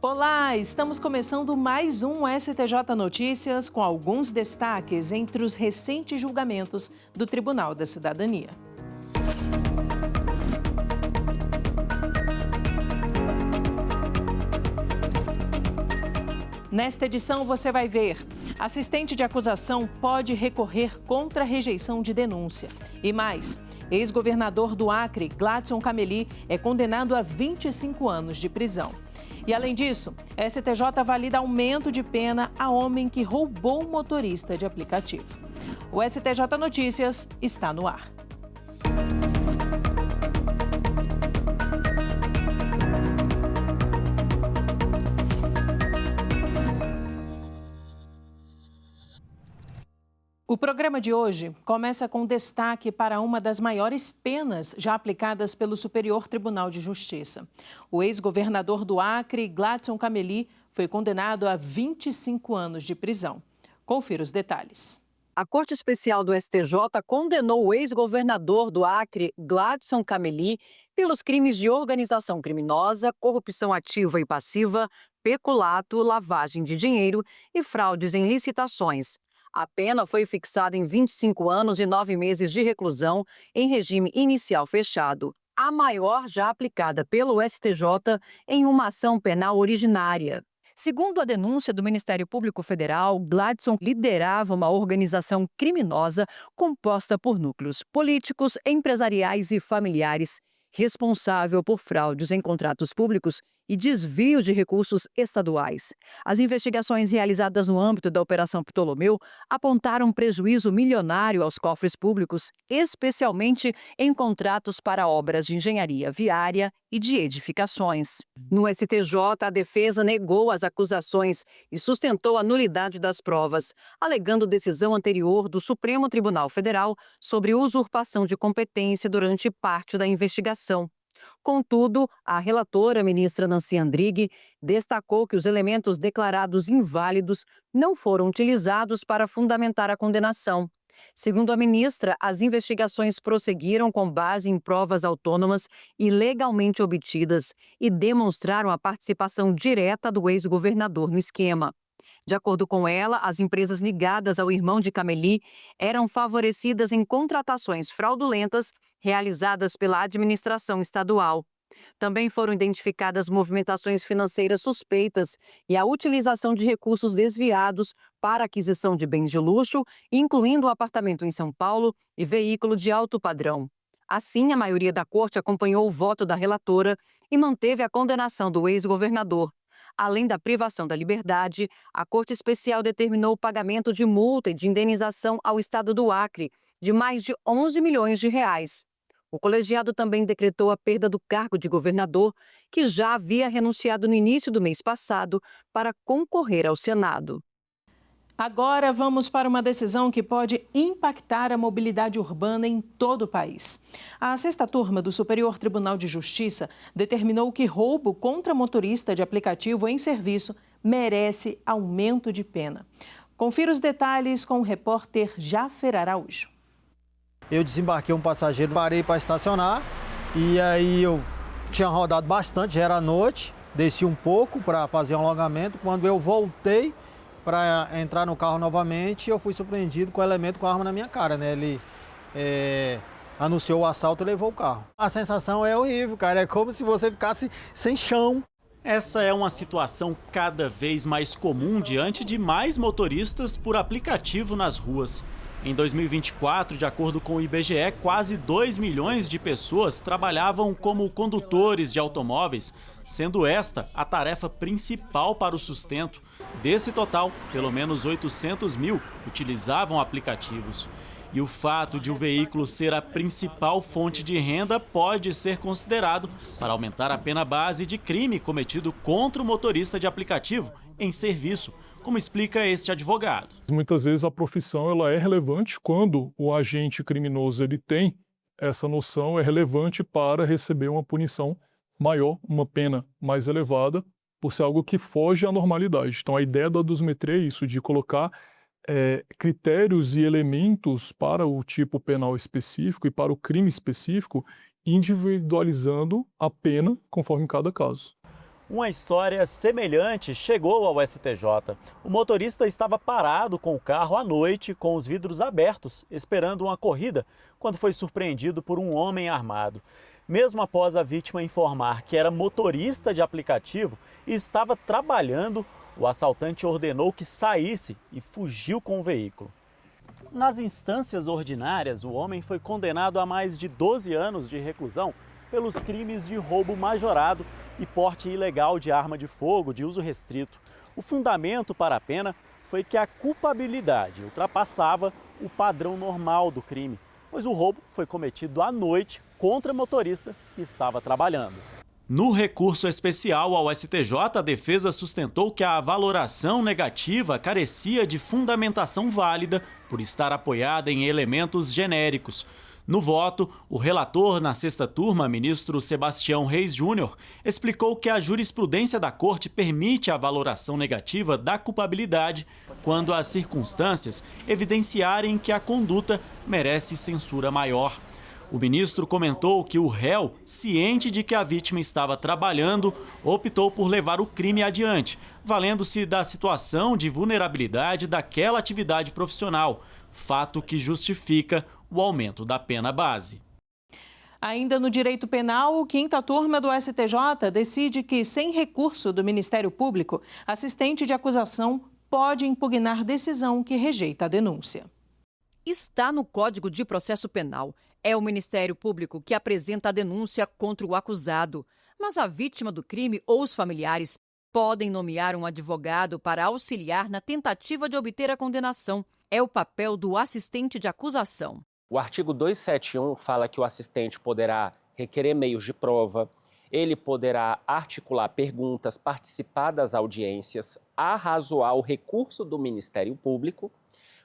Olá, estamos começando mais um STJ Notícias com alguns destaques entre os recentes julgamentos do Tribunal da Cidadania. Nesta edição você vai ver: assistente de acusação pode recorrer contra a rejeição de denúncia. E mais, ex-governador do Acre, Gladson Cameli, é condenado a 25 anos de prisão. E além disso, a STJ valida aumento de pena a homem que roubou um motorista de aplicativo. O STJ Notícias está no ar. O programa de hoje começa com destaque para uma das maiores penas já aplicadas pelo Superior Tribunal de Justiça. O ex-governador do Acre, Gladson Cameli, foi condenado a 25 anos de prisão. Confira os detalhes. A Corte Especial do STJ condenou o ex-governador do Acre, Gladson Cameli, pelos crimes de organização criminosa, corrupção ativa e passiva, peculato, lavagem de dinheiro e fraudes em licitações. A pena foi fixada em 25 anos e 9 meses de reclusão em regime inicial fechado, a maior já aplicada pelo STJ em uma ação penal originária. Segundo a denúncia do Ministério Público Federal, Gladson liderava uma organização criminosa composta por núcleos políticos, empresariais e familiares, responsável por fraudes em contratos públicos e desvio de recursos estaduais. As investigações realizadas no âmbito da Operação Ptolomeu apontaram prejuízo milionário aos cofres públicos, especialmente em contratos para obras de engenharia viária e de edificações. No STJ, a defesa negou as acusações e sustentou a nulidade das provas, alegando decisão anterior do Supremo Tribunal Federal sobre usurpação de competência durante parte da investigação. Contudo, a relatora, ministra Nancy Andrighi, destacou que os elementos declarados inválidos não foram utilizados para fundamentar a condenação. Segundo a ministra, as investigações prosseguiram com base em provas autônomas e legalmente obtidas e demonstraram a participação direta do ex-governador no esquema. De acordo com ela, as empresas ligadas ao irmão de Cameli eram favorecidas em contratações fraudulentas realizadas pela administração estadual. Também foram identificadas movimentações financeiras suspeitas e a utilização de recursos desviados para aquisição de bens de luxo, incluindo um apartamento em São Paulo e veículo de alto padrão. Assim, a maioria da corte acompanhou o voto da relatora e manteve a condenação do ex-governador. Além da privação da liberdade, a Corte Especial determinou o pagamento de multa e de indenização ao Estado do Acre de mais de 11 milhões de reais. O colegiado também decretou a perda do cargo de governador, que já havia renunciado no início do mês passado para concorrer ao Senado. Agora vamos para uma decisão que pode impactar a mobilidade urbana em todo o país. A sexta turma do Superior Tribunal de Justiça determinou que roubo contra motorista de aplicativo em serviço merece aumento de pena. Confira os detalhes com o repórter Jafer Araújo. Eu desembarquei um passageiro, parei para estacionar e aí eu tinha rodado bastante, já era noite, desci um pouco para fazer um alongamento. Quando eu voltei para entrar no carro novamente, eu fui surpreendido com o elemento com a arma na minha cara, né? Ele anunciou o assalto e levou o carro. A sensação é horrível, cara, é como se você ficasse sem chão. Essa é uma situação cada vez mais comum diante de mais motoristas por aplicativo nas ruas. Em 2024, de acordo com o IBGE, quase 2 milhões de pessoas trabalhavam como condutores de automóveis, sendo esta a tarefa principal para o sustento. Desse total, pelo menos 800 mil utilizavam aplicativos. E o fato de o veículo ser a principal fonte de renda pode ser considerado para aumentar a pena base de crime cometido contra o motorista de aplicativo em serviço, como explica este advogado. Muitas vezes a profissão ela é relevante quando o agente criminoso ele tem essa noção, é relevante para receber uma punição maior, uma pena mais elevada, por ser algo que foge à normalidade. Então a ideia da dosimetria é isso, de colocar critérios e elementos para o tipo penal específico e para o crime específico, individualizando a pena conforme cada caso. Uma história semelhante chegou ao STJ. O motorista estava parado com o carro à noite, com os vidros abertos, esperando uma corrida, quando foi surpreendido por um homem armado. Mesmo após a vítima informar que era motorista de aplicativo e estava trabalhando, o assaltante ordenou que saísse e fugiu com o veículo. Nas instâncias ordinárias, o homem foi condenado a mais de 12 anos de reclusão pelos crimes de roubo majorado e porte ilegal de arma de fogo de uso restrito. O fundamento para a pena foi que a culpabilidade ultrapassava o padrão normal do crime, pois o roubo foi cometido à noite contra motorista que estava trabalhando. No recurso especial ao STJ, a defesa sustentou que a valoração negativa carecia de fundamentação válida por estar apoiada em elementos genéricos. No voto, o relator na sexta turma, ministro Sebastião Reis Júnior, explicou que a jurisprudência da Corte permite a valoração negativa da culpabilidade quando as circunstâncias evidenciarem que a conduta merece censura maior. O ministro comentou que o réu, ciente de que a vítima estava trabalhando, optou por levar o crime adiante, valendo-se da situação de vulnerabilidade daquela atividade profissional, fato que justifica o aumento da pena base. Ainda no direito penal, a quinta turma do STJ decide que, sem recurso do Ministério Público, assistente de acusação pode impugnar decisão que rejeita a denúncia. Está no Código de Processo Penal. É o Ministério Público que apresenta a denúncia contra o acusado, mas a vítima do crime ou os familiares podem nomear um advogado para auxiliar na tentativa de obter a condenação. É o papel do assistente de acusação. O artigo 271 fala que o assistente poderá requerer meios de prova, ele poderá articular perguntas, participar das audiências, arrazoar o recurso do Ministério Público.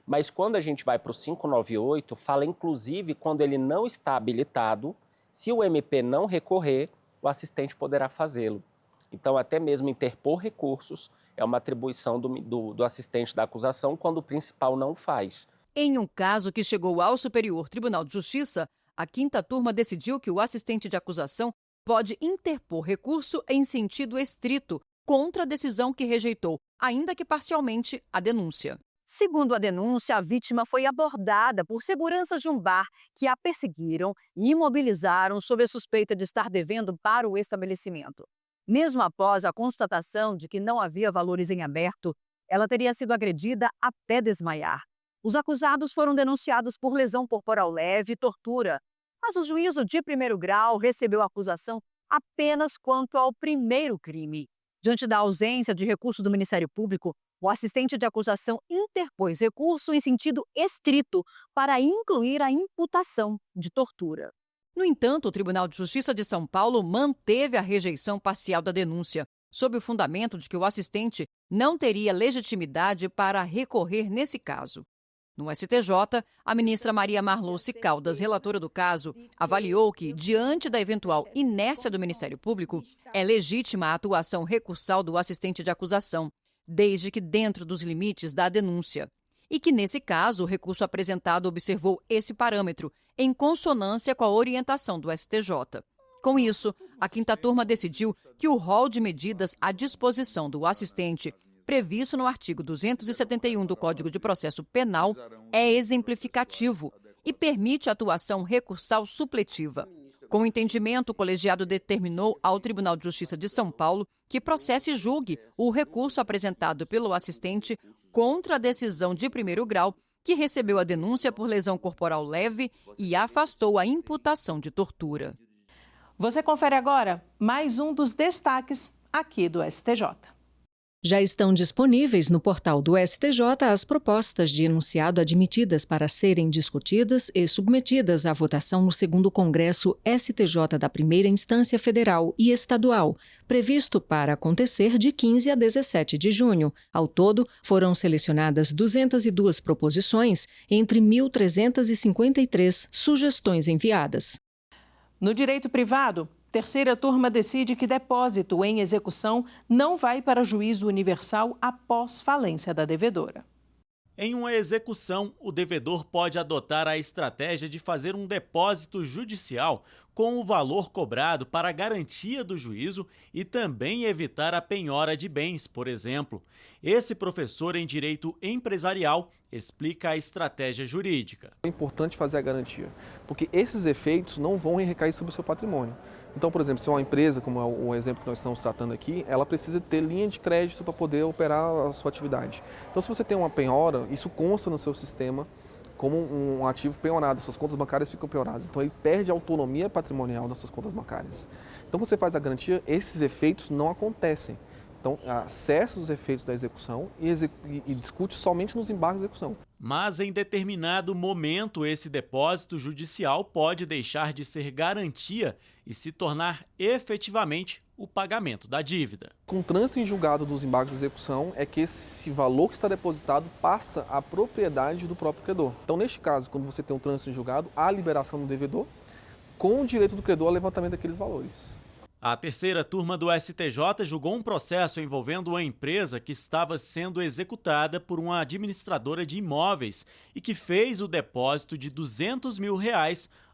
Mas quando a gente vai para o 598, fala inclusive quando ele não está habilitado, se o MP não recorrer, o assistente poderá fazê-lo. Então, até mesmo interpor recursos é uma atribuição do assistente da acusação quando o principal não faz. Em um caso que chegou ao Superior Tribunal de Justiça, a quinta turma decidiu que o assistente de acusação pode interpor recurso em sentido estrito contra a decisão que rejeitou, ainda que parcialmente, a denúncia. Segundo a denúncia, a vítima foi abordada por seguranças de um bar que a perseguiram e imobilizaram sob a suspeita de estar devendo para o estabelecimento. Mesmo após a constatação de que não havia valores em aberto, ela teria sido agredida até desmaiar. Os acusados foram denunciados por lesão corporal leve e tortura, mas o juízo de primeiro grau recebeu a acusação apenas quanto ao primeiro crime. Diante da ausência de recurso do Ministério Público, o assistente de acusação interpôs recurso em sentido estrito para incluir a imputação de tortura. No entanto, o Tribunal de Justiça de São Paulo manteve a rejeição parcial da denúncia, sob o fundamento de que o assistente não teria legitimidade para recorrer nesse caso. No STJ, a ministra Maria Marluce Caldas, relatora do caso, avaliou que, diante da eventual inércia do Ministério Público, é legítima a atuação recursal do assistente de acusação, desde que dentro dos limites da denúncia. E que, nesse caso, o recurso apresentado observou esse parâmetro, em consonância com a orientação do STJ. Com isso, a quinta turma decidiu que o rol de medidas à disposição do assistente, previsto no artigo 271 do Código de Processo Penal, é exemplificativo e permite a atuação recursal supletiva. Com o entendimento, o colegiado determinou ao Tribunal de Justiça de São Paulo que processe e julgue o recurso apresentado pelo assistente contra a decisão de primeiro grau, que recebeu a denúncia por lesão corporal leve e afastou a imputação de tortura. Você confere agora mais um dos destaques aqui do STJ. Já estão disponíveis no portal do STJ as propostas de enunciado admitidas para serem discutidas e submetidas à votação no 2º Congresso STJ da Primeira Instância Federal e Estadual, previsto para acontecer de 15 a 17 de junho. Ao todo, foram selecionadas 202 proposições entre 1.353 sugestões enviadas. No direito privado, terceira turma decide que depósito em execução não vai para juízo universal após falência da devedora. Em uma execução, o devedor pode adotar a estratégia de fazer um depósito judicial com o valor cobrado para a garantia do juízo e também evitar a penhora de bens, por exemplo. Esse professor em Direito Empresarial explica a estratégia jurídica. É importante fazer a garantia, porque esses efeitos não vão recair sobre o seu patrimônio. Então, por exemplo, se uma empresa, como é o exemplo que nós estamos tratando aqui, ela precisa ter linha de crédito para poder operar a sua atividade. Então, se você tem uma penhora, isso consta no seu sistema como um ativo penhorado, suas contas bancárias ficam penhoradas. Então, ele perde a autonomia patrimonial das suas contas bancárias. Então, quando você faz a garantia, esses efeitos não acontecem. Então, acessa os efeitos da execução e discute somente nos embargos de execução. Mas em determinado momento, esse depósito judicial pode deixar de ser garantia e se tornar efetivamente o pagamento da dívida. Com o trânsito em julgado dos embargos de execução é que esse valor que está depositado passa à propriedade do próprio credor. Então, neste caso, quando você tem um trânsito em julgado, há a liberação do devedor com o direito do credor ao levantamento daqueles valores. A terceira turma do STJ julgou um processo envolvendo uma empresa que estava sendo executada por uma administradora de imóveis e que fez o depósito de R$200 mil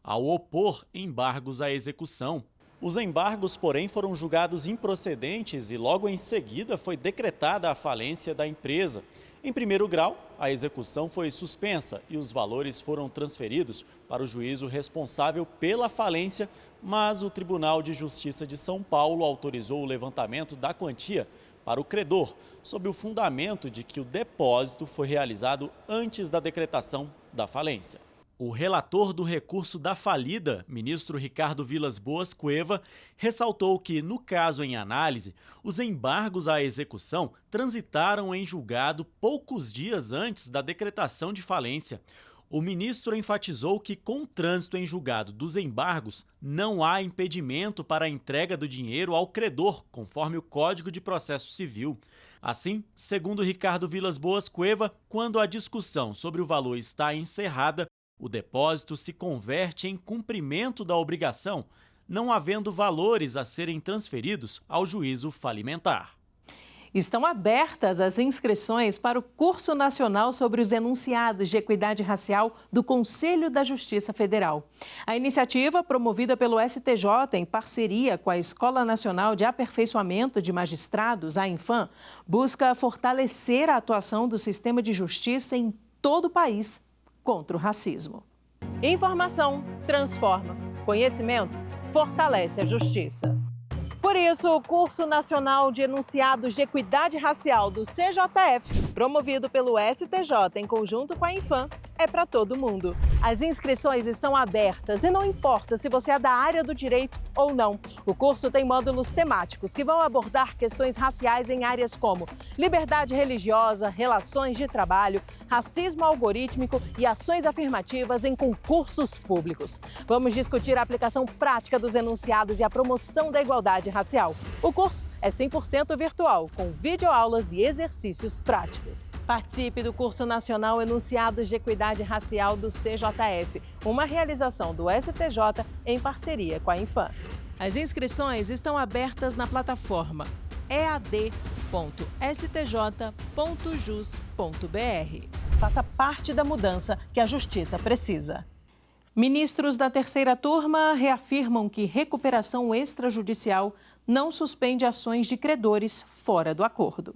ao opor embargos à execução. Os embargos, porém, foram julgados improcedentes e logo em seguida foi decretada a falência da empresa. Em primeiro grau, a execução foi suspensa e os valores foram transferidos para o juízo responsável pela falência, mas o Tribunal de Justiça de São Paulo autorizou o levantamento da quantia para o credor, sob o fundamento de que o depósito foi realizado antes da decretação da falência. O relator do recurso da falida, ministro Ricardo Vilas Boas Cueva, ressaltou que, no caso em análise, os embargos à execução transitaram em julgado poucos dias antes da decretação de falência. O ministro enfatizou que, com o trânsito em julgado dos embargos, não há impedimento para a entrega do dinheiro ao credor, conforme o Código de Processo Civil. Assim, segundo Ricardo Vilas Boas Cueva, quando a discussão sobre o valor está encerrada, o depósito se converte em cumprimento da obrigação, não havendo valores a serem transferidos ao juízo falimentar. Estão abertas as inscrições para o Curso Nacional sobre os Enunciados de Equidade Racial do Conselho da Justiça Federal. A iniciativa, promovida pelo STJ em parceria com a Escola Nacional de Aperfeiçoamento de Magistrados, a Infam, busca fortalecer a atuação do sistema de justiça em todo o país contra o racismo. Informação transforma. Conhecimento fortalece a justiça. Por isso, o Curso Nacional de Enunciados de Equidade Racial do CJF, promovido pelo STJ em conjunto com a Infam, é para todo mundo. As inscrições estão abertas e não importa se você é da área do direito ou não. O curso tem módulos temáticos que vão abordar questões raciais em áreas como liberdade religiosa, relações de trabalho, racismo algorítmico e ações afirmativas em concursos públicos. Vamos discutir a aplicação prática dos enunciados e a promoção da igualdade racial. O curso é 100% virtual, com videoaulas e exercícios práticos. Participe do Curso Nacional Enunciados de Equidade Racial do CJF, uma realização do STJ em parceria com a Infam. As inscrições estão abertas na plataforma ead.stj.jus.br. Faça parte da mudança que a justiça precisa. Ministros da terceira turma reafirmam que recuperação extrajudicial não suspende ações de credores fora do acordo.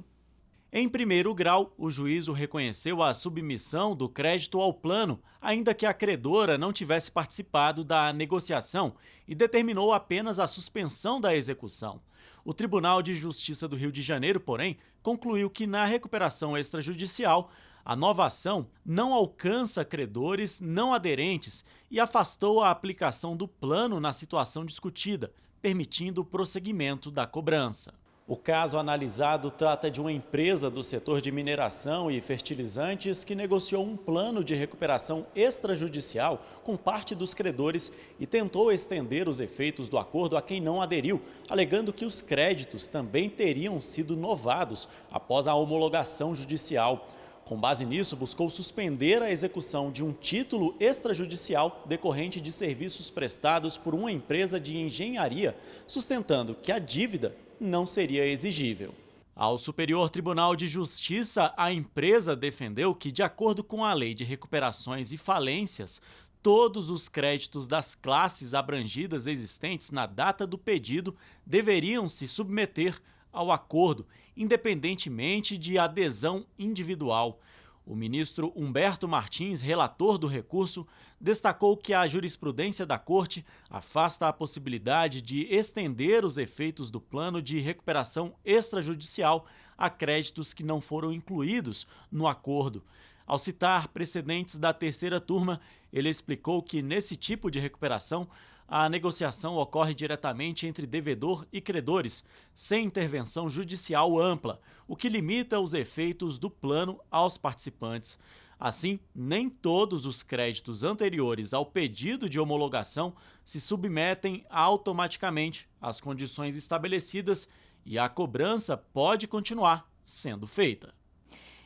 Em primeiro grau, o juízo reconheceu a submissão do crédito ao plano, ainda que a credora não tivesse participado da negociação, e determinou apenas a suspensão da execução. O Tribunal de Justiça do Rio de Janeiro, porém, concluiu que na recuperação extrajudicial, a nova ação não alcança credores não aderentes e afastou a aplicação do plano na situação discutida, permitindo o prosseguimento da cobrança. O caso analisado trata de uma empresa do setor de mineração e fertilizantes que negociou um plano de recuperação extrajudicial com parte dos credores e tentou estender os efeitos do acordo a quem não aderiu, alegando que os créditos também teriam sido novados após a homologação judicial. Com base nisso, buscou suspender a execução de um título extrajudicial decorrente de serviços prestados por uma empresa de engenharia, sustentando que a dívida não seria exigível. Ao Superior Tribunal de Justiça, a empresa defendeu que, de acordo com a Lei de Recuperações e Falências, todos os créditos das classes abrangidas existentes na data do pedido deveriam se submeter ao acordo, independentemente de adesão individual. O ministro Humberto Martins, relator do recurso, destacou que a jurisprudência da Corte afasta a possibilidade de estender os efeitos do plano de recuperação extrajudicial a créditos que não foram incluídos no acordo. Ao citar precedentes da terceira turma, ele explicou que, nesse tipo de recuperação, a negociação ocorre diretamente entre devedor e credores, sem intervenção judicial ampla, o que limita os efeitos do plano aos participantes. Assim, nem todos os créditos anteriores ao pedido de homologação se submetem automaticamente às condições estabelecidas e a cobrança pode continuar sendo feita.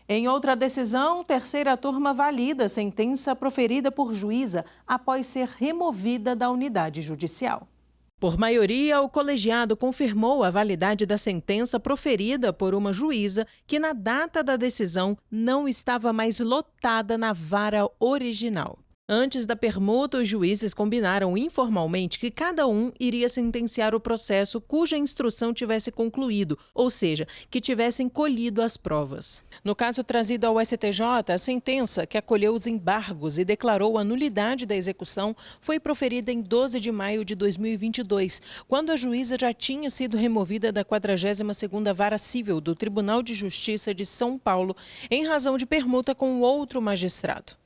Em outra decisão, terceira turma valida a sentença proferida por juíza após ser removida da unidade judicial. Por maioria, o colegiado confirmou a validade da sentença proferida por uma juíza que, na data da decisão, não estava mais lotada na vara original. Antes da permuta, os juízes combinaram informalmente que cada um iria sentenciar o processo cuja instrução tivesse concluído, ou seja, que tivessem colhido as provas. No caso trazido ao STJ, a sentença, que acolheu os embargos e declarou a nulidade da execução, foi proferida em 12 de maio de 2022, quando a juíza já tinha sido removida da 42ª Vara Cível do Tribunal de Justiça de São Paulo, em razão de permuta com outro magistrado.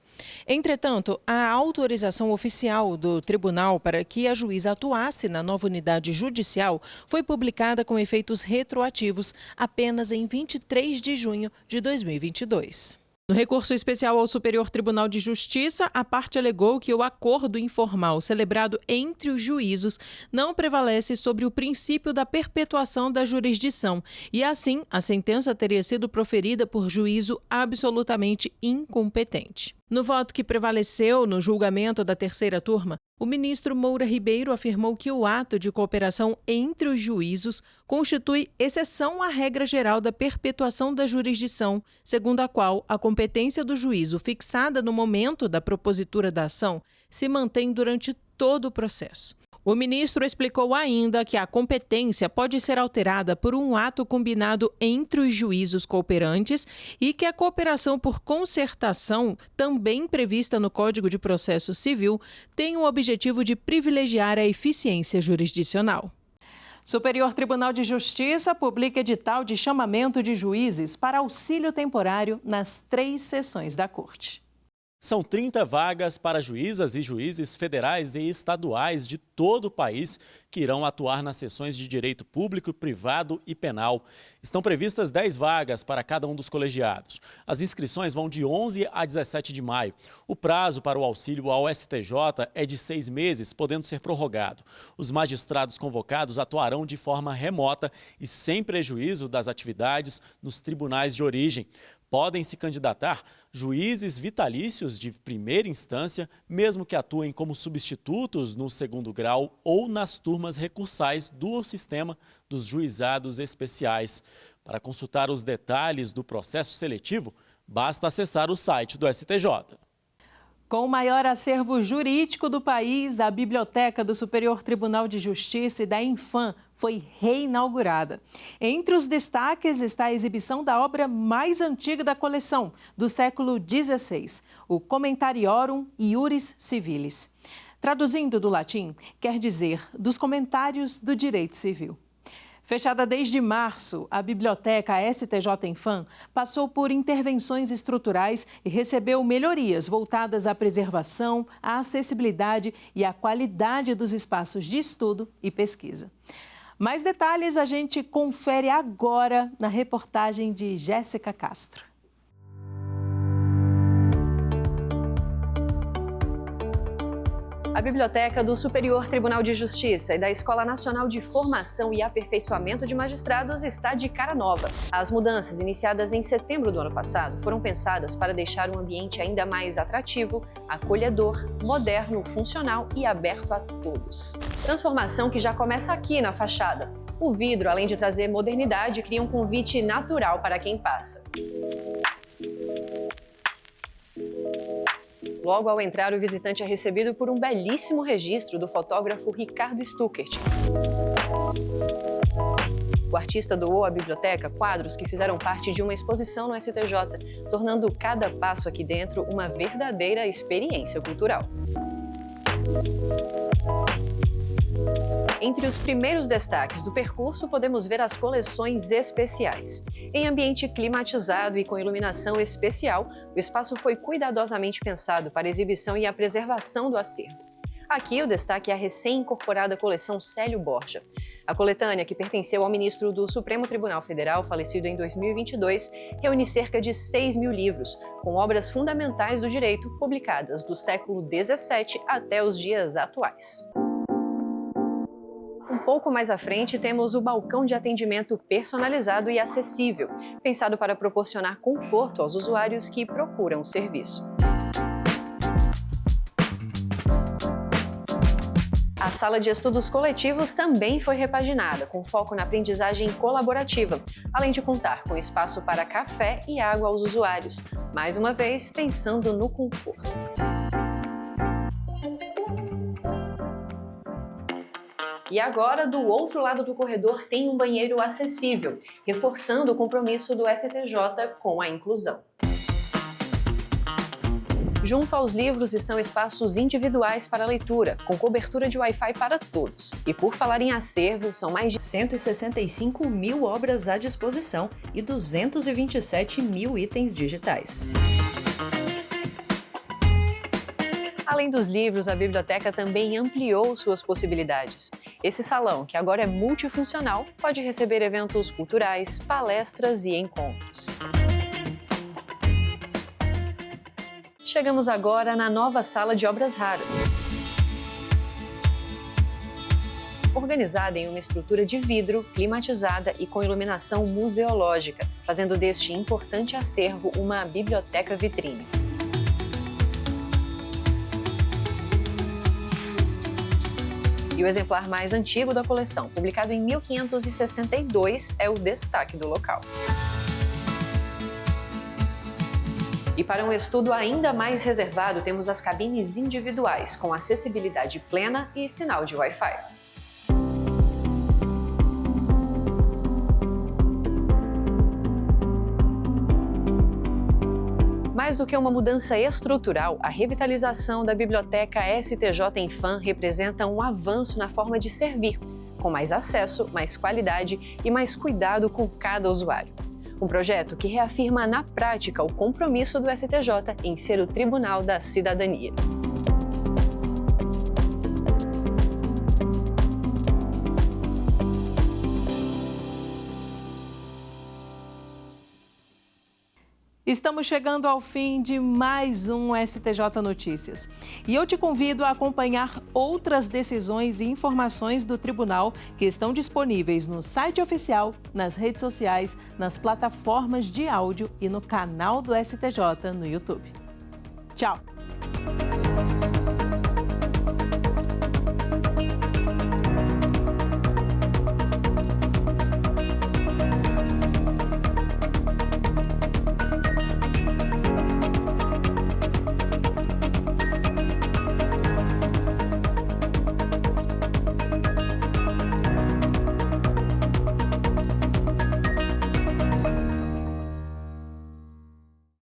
Entretanto, a autorização oficial do tribunal para que a juíza atuasse na nova unidade judicial foi publicada com efeitos retroativos apenas em 23 de junho de 2022. No recurso especial ao Superior Tribunal de Justiça, a parte alegou que o acordo informal celebrado entre os juízos não prevalece sobre o princípio da perpetuação da jurisdição e, assim, a sentença teria sido proferida por juízo absolutamente incompetente. No voto que prevaleceu no julgamento da terceira turma, o ministro Moura Ribeiro afirmou que o ato de cooperação entre os juízos constitui exceção à regra geral da perpetuação da jurisdição, segundo a qual a competência do juízo fixada no momento da propositura da ação se mantém durante todo o processo. O ministro explicou ainda que a competência pode ser alterada por um ato combinado entre os juízos cooperantes e que a cooperação por concertação, também prevista no Código de Processo Civil, tem o objetivo de privilegiar a eficiência jurisdicional. Superior Tribunal de Justiça publica edital de chamamento de juízes para auxílio temporário nas 3 sessões da Corte. São 30 vagas para juízas e juízes federais e estaduais de todo o país que irão atuar nas sessões de direito público, privado e penal. Estão previstas 10 vagas para cada um dos colegiados. As inscrições vão de 11 a 17 de maio. O prazo para o auxílio ao STJ é de 6 meses, podendo ser prorrogado. Os magistrados convocados atuarão de forma remota e sem prejuízo das atividades nos tribunais de origem. Podem se candidatar juízes vitalícios de primeira instância, mesmo que atuem como substitutos no 2º grau ou nas turmas recursais do sistema dos juizados especiais. Para consultar os detalhes do processo seletivo, basta acessar o site do STJ. Com o maior acervo jurídico do país, a Biblioteca do Superior Tribunal de Justiça e da Infam foi reinaugurada. Entre os destaques está a exibição da obra mais antiga da coleção, do século XVI, o Commentariorum Iuris Civilis. Traduzindo do latim, quer dizer dos comentários do direito civil. Fechada desde março, a Biblioteca STJ Infam passou por intervenções estruturais e recebeu melhorias voltadas à preservação, à acessibilidade e à qualidade dos espaços de estudo e pesquisa. Mais detalhes a gente confere agora na reportagem de Jéssica Castro. A Biblioteca do Superior Tribunal de Justiça e da Escola Nacional de Formação e Aperfeiçoamento de Magistrados está de cara nova. As mudanças, iniciadas em setembro do ano passado, foram pensadas para deixar um ambiente ainda mais atrativo, acolhedor, moderno, funcional e aberto a todos. Transformação que já começa aqui na fachada. O vidro, além de trazer modernidade, cria um convite natural para quem passa. Logo ao entrar, o visitante é recebido por um belíssimo registro do fotógrafo Ricardo Stuckert. O artista doou à biblioteca quadros que fizeram parte de uma exposição no STJ, tornando cada passo aqui dentro uma verdadeira experiência cultural. Entre os primeiros destaques do percurso, podemos ver as coleções especiais. Em ambiente climatizado e com iluminação especial, o espaço foi cuidadosamente pensado para a exibição e a preservação do acervo. Aqui, o destaque é a recém-incorporada coleção Célio Borja. A coletânea, que pertenceu ao ministro do Supremo Tribunal Federal, falecido em 2022, reúne cerca de 6.000 livros, com obras fundamentais do direito publicadas do século XVII até os dias atuais. Um pouco mais à frente, temos o balcão de atendimento personalizado e acessível, pensado para proporcionar conforto aos usuários que procuram o serviço. A sala de estudos coletivos também foi repaginada, com foco na aprendizagem colaborativa, além de contar com espaço para café e água aos usuários, mais uma vez pensando no conforto. E agora, do outro lado do corredor, tem um banheiro acessível, reforçando o compromisso do STJ com a inclusão. Junto aos livros estão espaços individuais para leitura, com cobertura de Wi-Fi para todos. E por falar em acervo, são mais de 165.000 obras à disposição e 227.000 itens digitais. Além dos livros, a biblioteca também ampliou suas possibilidades. Esse salão, que agora é multifuncional, pode receber eventos culturais, palestras e encontros. Chegamos agora na nova sala de obras raras. Organizada em uma estrutura de vidro, climatizada e com iluminação museológica, fazendo deste importante acervo uma biblioteca vitrine. E o exemplar mais antigo da coleção, publicado em 1562, é o destaque do local. E para um estudo ainda mais reservado, temos as cabines individuais, com acessibilidade plena e sinal de Wi-Fi. Mais do que uma mudança estrutural, a revitalização da Biblioteca STJ em FAM representa um avanço na forma de servir, com mais acesso, mais qualidade e mais cuidado com cada usuário. Um projeto que reafirma na prática o compromisso do STJ em ser o Tribunal da Cidadania. Estamos chegando ao fim de mais um STJ Notícias. E eu te convido a acompanhar outras decisões e informações do Tribunal que estão disponíveis no site oficial, nas redes sociais, nas plataformas de áudio e no canal do STJ no YouTube. Tchau!